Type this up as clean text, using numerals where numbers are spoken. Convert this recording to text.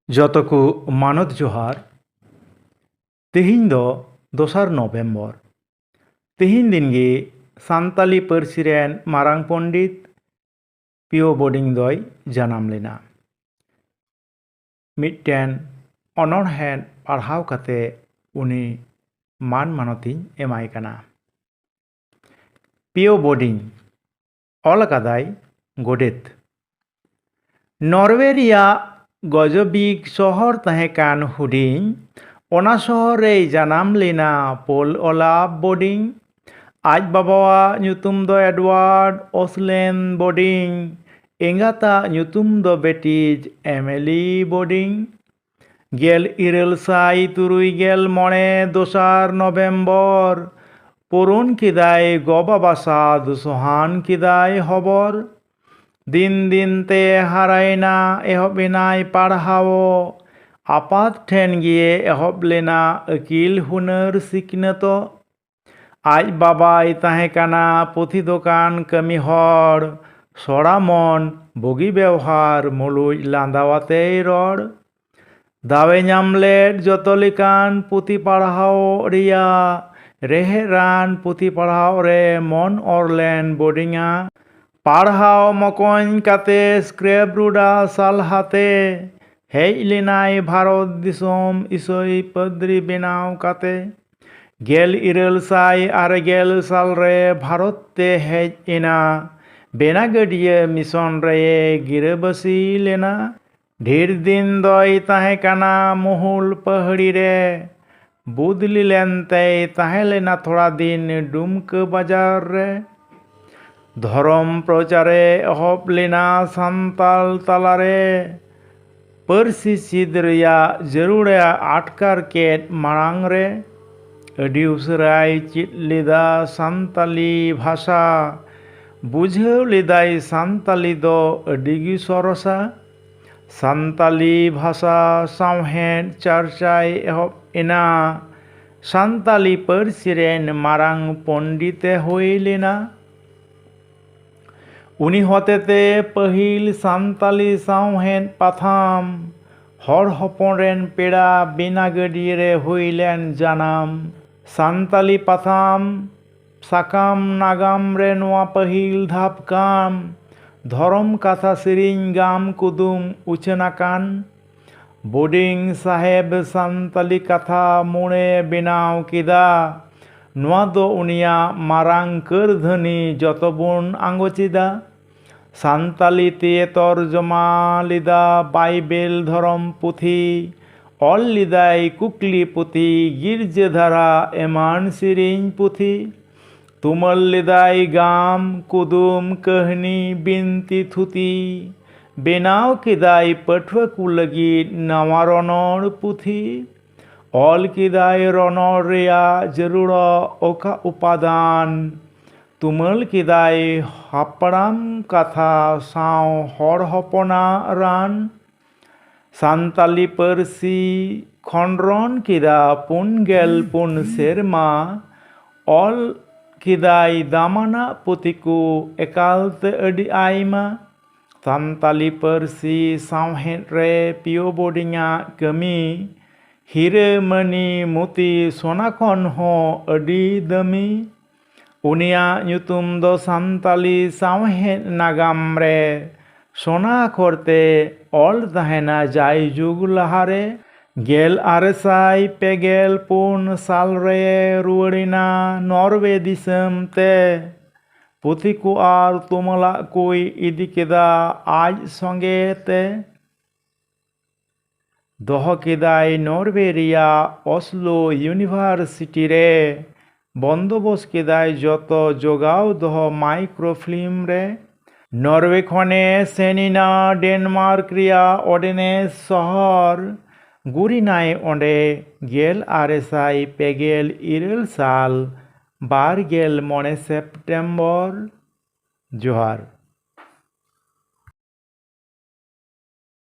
जतकु मानत जोहार तेहिं दो 2 नवेम्बर तेहिं दिन गे सान्ताली पार्सी रेन मारांग पंडित P.O.Bodding दोय जानाम लेना मिट्टेन अनरहें पढ़ाव कते उनी मान मानती एमाय कना P.O.Bodding ऑल कदाय गोडेत नॉर्वेरिया गजबिक शहर तहेकान हुडिंग ओना शहरे जानाम लेना पोल ओलाफ बोडिंग आज बाबावा ᱧᱩᱛᱩᱢ दो एडवार्ड ओसलेन बोडिंग एंगाता ᱧᱩᱛᱩᱢ दो बेटीज एमिली बोडिंग गेल इरेल साई तुरुई गेल मोणे 2 नवेम्बर पुरुन किदाय गबाबा साद सोहान किदाय हबर दिन दिन ते हारायना एहबिनाय पढ़ावो आपात ठेन गिए एहब लेना अकिल हुनर सिकनतो आज बाबाय तहेकाना पुथी दोकान कमी हर सड़ा मन बुगी व्यवहार मुलुज लांदावाते रड़ दावे नामलेट जतो लेकान पुथी पढ़ाओ रिया रेहे रान पुथी पढ़ाओ रे मन ऑरलैंड बोडिंगा पढ़ाओ मकोन काते स्क्रेप रुडा साल हाते हेज लेनाय भारत दिसोम इसोई पद्री बेनाव काते गेल इरेल साई आर गेल साल रे भारत ते हेज एना बेनागडिया मिशन रे गिरबसी लेना ढेर दिन दोय ताहे काना मुहुल पहाड़ी रे बुदली लेनते ताहे लेना थोड़ा दिन डुमक बाजार रे धर्म प्रचारे एहब लेना सान्ताल तालारे पार्सी सिद रिया जरूरे आटकार केट मारांग रे अडी उसराय चित लेदा सान्ताली भाषा बुझाव लेदाय सान्ताली दो अडिगी सरसा सान्ताली भाषा सावहेद चर्चाय एहब एना सान्ताली पार्सी रेन मारांग पंडिते होय लेना उनी हतेते पहिल सान्ताली सावहेद पाथाम हर हपन रेन पेड़ा बेनागडिया रे हुइलेन जानाम सान्ताली पाथाम साकाम नागाम रे नोआ पहिल धाप काम धरम कथा सेरिंग गाम कुदुम उचनाकान बोडिंग साहेब सान्ताली कथा मुणे बेनाव केदा नोआ दो उनिया मारांग करधनी जतबन आंगोचिदा सान्ताली ते तर्जमा लिदा बाइबेल धरम पुथी ऑल लिदाय कुकली पुथी गिरजेधारा एमान सिरिंग पुथी तुमल लिदाय गाम कुदुम कहनी बिनती थुती बेनाव किदाय पठुआ को लगी नवा रनड़ पुथी ऑल किदाय रनड़ रिया जरूरा ओका उपादान तुमल किदाय हापड़ाम कथा साव हर हपना रान सान्ताली पार्सी खंड्रन किदा पुन सेरमा ऑल किदाय दामाना पुतिकु एकालते अडी आयमा सान्ताली पार्सी सावहेद रे P.O.Bodding कमी हिरे मनी मुती सोना खन हो अडी दमी उनिया ᱧᱩᱛᱩᱢ दो सान्ताली सावहेद नागाम रे सोना खोरते ऑल तहेना जाय जुग लहारे गेल आरेसाय पेगेल पुन साल रे रुवड़िना नॉर्वे दिसम ते पुथी को आर तुमला कोई इदी केदा आज संगे ते दोह केदाय नॉर्वे रिया ओस्लो यूनिवर्सिटी रे बंदोबस्त केदाय जतो जोगाव दह माइक्रोफिल्म रे नॉर्वे खने सेनिना डेनमार्क रिया ओडेनेस शहर गुरिनाय ओंडे गेल आरेसाय पेगेल इरेल साल 12 मोणे सेप्टेम्बर जोहार।